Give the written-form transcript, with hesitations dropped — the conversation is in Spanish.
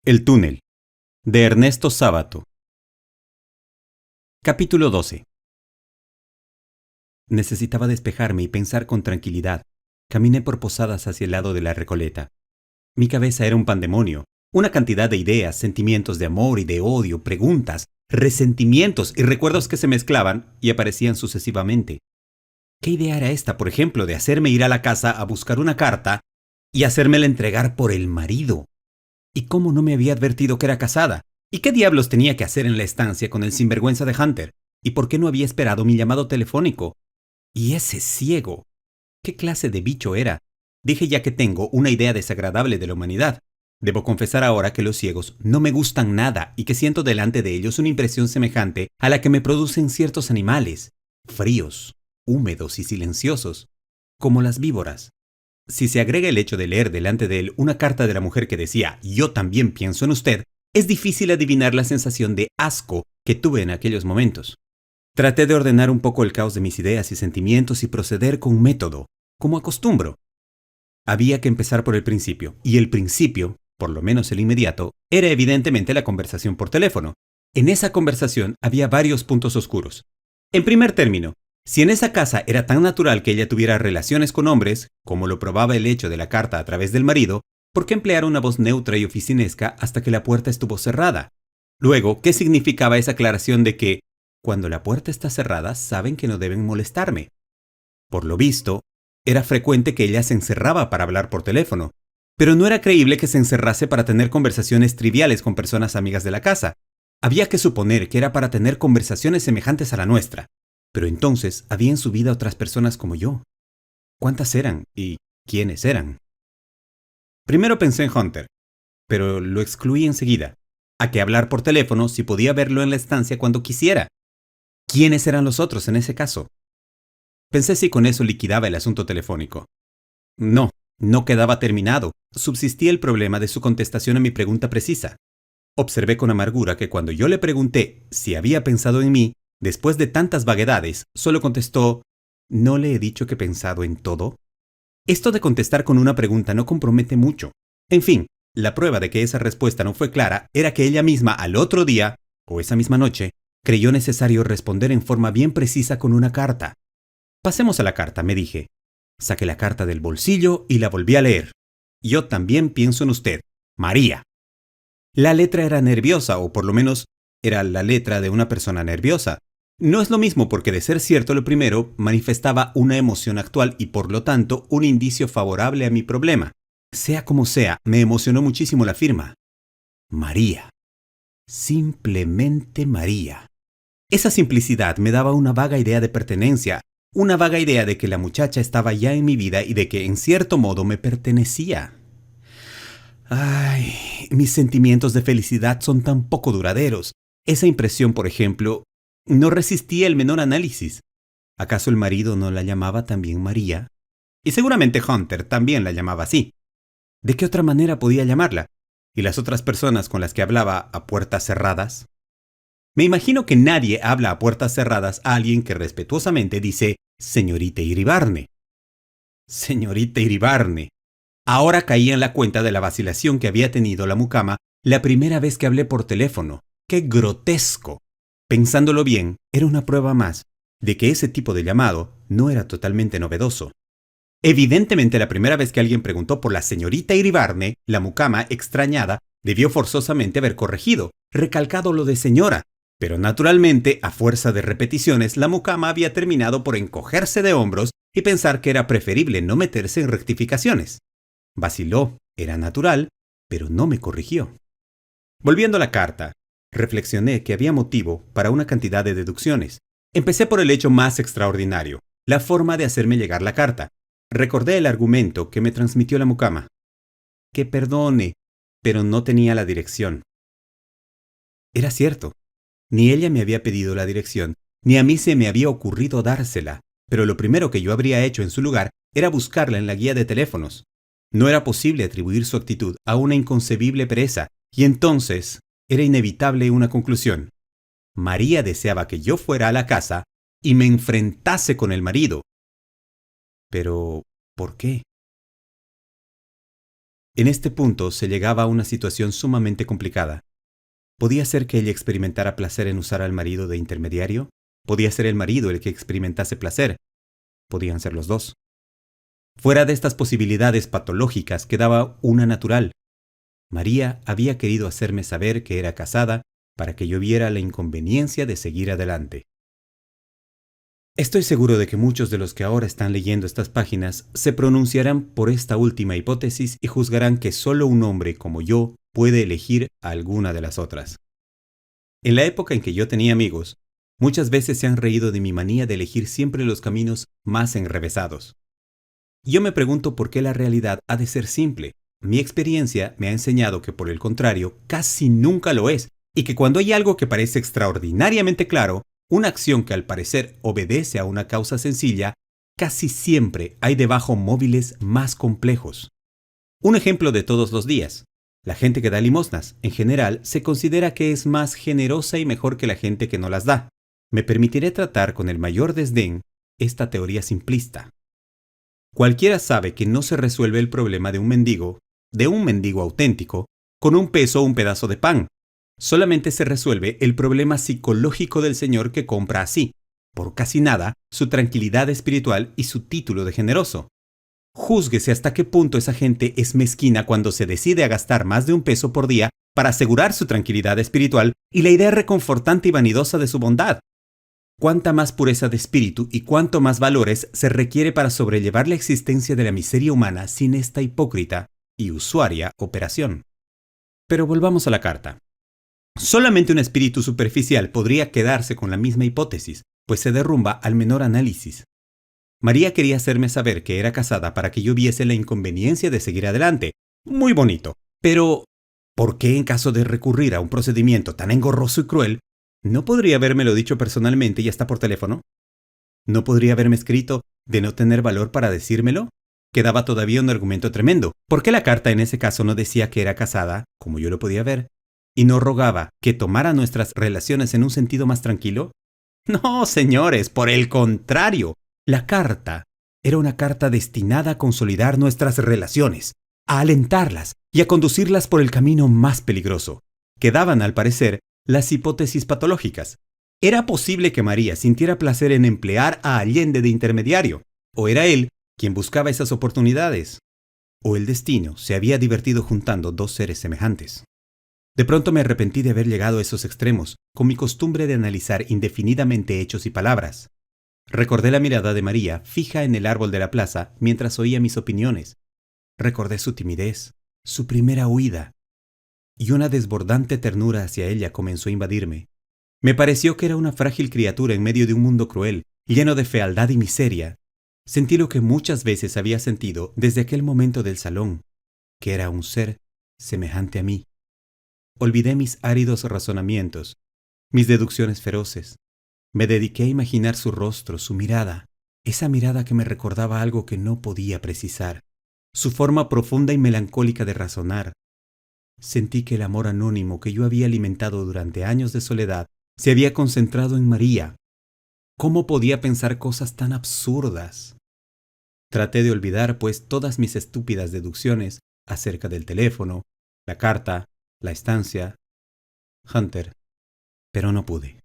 El túnel, de Ernesto Sábato. Capítulo 12. Necesitaba despejarme y pensar con tranquilidad. Caminé por Posadas hacia el lado de la Recoleta. Mi cabeza era un pandemonio, una cantidad de ideas, sentimientos de amor y de odio, preguntas, resentimientos y recuerdos que se mezclaban y aparecían sucesivamente. ¿Qué idea era esta, por ejemplo, de hacerme ir a la casa a buscar una carta y hacérmela entregar por el marido? ¿Y cómo no me había advertido que era casada? ¿Y qué diablos tenía que hacer en la estancia con el sinvergüenza de Hunter? ¿Y por qué no había esperado mi llamado telefónico? ¿Y ese ciego? ¿Qué clase de bicho era? Dije ya que tengo una idea desagradable de la humanidad. Debo confesar ahora que los ciegos no me gustan nada y que siento delante de ellos una impresión semejante a la que me producen ciertos animales, fríos, húmedos y silenciosos, como las víboras. Si se agrega el hecho de leer delante de él una carta de la mujer que decía «Yo también pienso en usted», es difícil adivinar la sensación de asco que tuve en aquellos momentos. Traté de ordenar un poco el caos de mis ideas y sentimientos y proceder con método, como acostumbro. Había que empezar por el principio, y el principio, por lo menos el inmediato, era evidentemente la conversación por teléfono. En esa conversación había varios puntos oscuros. En primer término, si en esa casa era tan natural que ella tuviera relaciones con hombres, como lo probaba el hecho de la carta a través del marido, ¿por qué emplear una voz neutra y oficinesca hasta que la puerta estuvo cerrada? Luego, ¿qué significaba esa aclaración de que, cuando la puerta está cerrada, saben que no deben molestarme? Por lo visto, era frecuente que ella se encerraba para hablar por teléfono, pero no era creíble que se encerrase para tener conversaciones triviales con personas amigas de la casa. Había que suponer que era para tener conversaciones semejantes a la nuestra. Pero entonces había en su vida otras personas como yo. ¿Cuántas eran y quiénes eran? Primero pensé en Hunter, pero lo excluí enseguida. ¿A qué hablar por teléfono si podía verlo en la estancia cuando quisiera? ¿Quiénes eran los otros en ese caso? Pensé si con eso liquidaba el asunto telefónico. No, no quedaba terminado. Subsistía el problema de su contestación a mi pregunta precisa. Observé con amargura que cuando yo le pregunté si había pensado en mí, después de tantas vaguedades, solo contestó: ¿no le he dicho que he pensado en todo? Esto de contestar con una pregunta no compromete mucho. En fin, la prueba de que esa respuesta no fue clara era que ella misma al otro día, o esa misma noche, creyó necesario responder en forma bien precisa con una carta. Pasemos a la carta, me dije. Saqué la carta del bolsillo y la volví a leer. Yo también pienso en usted, María. La letra era nerviosa, o por lo menos era la letra de una persona nerviosa. No es lo mismo porque, de ser cierto lo primero, manifestaba una emoción actual y por lo tanto un indicio favorable a mi problema. Sea como sea, me emocionó muchísimo la firma. María. Simplemente María. Esa simplicidad me daba una vaga idea de pertenencia, una vaga idea de que la muchacha estaba ya en mi vida y de que en cierto modo me pertenecía. Ay, mis sentimientos de felicidad son tan poco duraderos. Esa impresión, por ejemplo, no resistía el menor análisis. ¿Acaso el marido no la llamaba también María? Y seguramente Hunter también la llamaba así. ¿De qué otra manera podía llamarla? ¿Y las otras personas con las que hablaba a puertas cerradas? Me imagino que nadie habla a puertas cerradas a alguien que respetuosamente dice «Señorita Iribarne». Señorita Iribarne. Ahora caía en la cuenta de la vacilación que había tenido la mucama la primera vez que hablé por teléfono. ¡Qué grotesco! Pensándolo bien, era una prueba más de que ese tipo de llamado no era totalmente novedoso. Evidentemente, la primera vez que alguien preguntó por la señorita Iribarne, la mucama, extrañada, debió forzosamente haber corregido, recalcado lo de señora. Pero naturalmente, a fuerza de repeticiones, la mucama había terminado por encogerse de hombros y pensar que era preferible no meterse en rectificaciones. Vaciló, era natural, pero no me corrigió. Volviendo a la carta, reflexioné que había motivo para una cantidad de deducciones. Empecé por el hecho más extraordinario, la forma de hacerme llegar la carta. Recordé el argumento que me transmitió la mucama. Que perdone, pero no tenía la dirección. Era cierto. Ni ella me había pedido la dirección, ni a mí se me había ocurrido dársela, pero lo primero que yo habría hecho en su lugar era buscarla en la guía de teléfonos. No era posible atribuir su actitud a una inconcebible pereza, y entonces era inevitable una conclusión. María deseaba que yo fuera a la casa y me enfrentase con el marido. Pero, ¿por qué? En este punto se llegaba a una situación sumamente complicada. ¿Podía ser que ella experimentara placer en usar al marido de intermediario? ¿Podía ser el marido el que experimentase placer? Podían ser los dos. Fuera de estas posibilidades patológicas quedaba una natural. María había querido hacerme saber que era casada para que yo viera la inconveniencia de seguir adelante. Estoy seguro de que muchos de los que ahora están leyendo estas páginas se pronunciarán por esta última hipótesis y juzgarán que solo un hombre como yo puede elegir alguna de las otras. En la época en que yo tenía amigos, muchas veces se han reído de mi manía de elegir siempre los caminos más enrevesados. Yo me pregunto por qué la realidad ha de ser simple. Mi experiencia me ha enseñado que por el contrario, casi nunca lo es, y que cuando hay algo que parece extraordinariamente claro, una acción que al parecer obedece a una causa sencilla, casi siempre hay debajo móviles más complejos. Un ejemplo de todos los días. La gente que da limosnas, en general, se considera que es más generosa y mejor que la gente que no las da. Me permitiré tratar con el mayor desdén esta teoría simplista. Cualquiera sabe que no se resuelve el problema de un mendigo auténtico, con un peso o un pedazo de pan. Solamente se resuelve el problema psicológico del señor que compra así, por casi nada, su tranquilidad espiritual y su título de generoso. Júzguese hasta qué punto esa gente es mezquina cuando se decide a gastar más de $1 por día para asegurar su tranquilidad espiritual y la idea reconfortante y vanidosa de su bondad. Cuánta más pureza de espíritu y cuánto más valores se requiere para sobrellevar la existencia de la miseria humana sin esta hipócrita y usuaria operación. Pero volvamos a la carta. Solamente un espíritu superficial podría quedarse con la misma hipótesis, pues se derrumba al menor análisis. María quería hacerme saber que era casada para que yo viese la inconveniencia de seguir adelante. Muy bonito. Pero, ¿por qué en caso de recurrir a un procedimiento tan engorroso y cruel, no podría habérmelo dicho personalmente y hasta por teléfono? ¿No podría haberme escrito de no tener valor para decírmelo? Quedaba todavía un argumento tremendo. ¿Por qué la carta en ese caso no decía que era casada, como yo lo podía ver, y no rogaba que tomara nuestras relaciones en un sentido más tranquilo? No, señores, por el contrario. La carta era una carta destinada a consolidar nuestras relaciones, a alentarlas y a conducirlas por el camino más peligroso. Quedaban, al parecer, las hipótesis patológicas. ¿Era posible que María sintiera placer en emplear a Allende de intermediario? ¿O era él quien buscaba esas oportunidades? ¿O el destino se había divertido juntando dos seres semejantes? De pronto me arrepentí de haber llegado a esos extremos, con mi costumbre de analizar indefinidamente hechos y palabras. Recordé la mirada de María fija en el árbol de la plaza mientras oía mis opiniones. Recordé su timidez, su primera huida, y una desbordante ternura hacia ella comenzó a invadirme. Me pareció que era una frágil criatura en medio de un mundo cruel, lleno de fealdad y miseria. Sentí lo que muchas veces había sentido desde aquel momento del salón, que era un ser semejante a mí. Olvidé mis áridos razonamientos, mis deducciones feroces. Me dediqué a imaginar su rostro, su mirada, esa mirada que me recordaba algo que no podía precisar, su forma profunda y melancólica de razonar. Sentí que el amor anónimo que yo había alimentado durante años de soledad se había concentrado en María. ¿Cómo podía pensar cosas tan absurdas? Traté de olvidar, pues, todas mis estúpidas deducciones acerca del teléfono, la carta, la estancia, Hunter, pero no pude.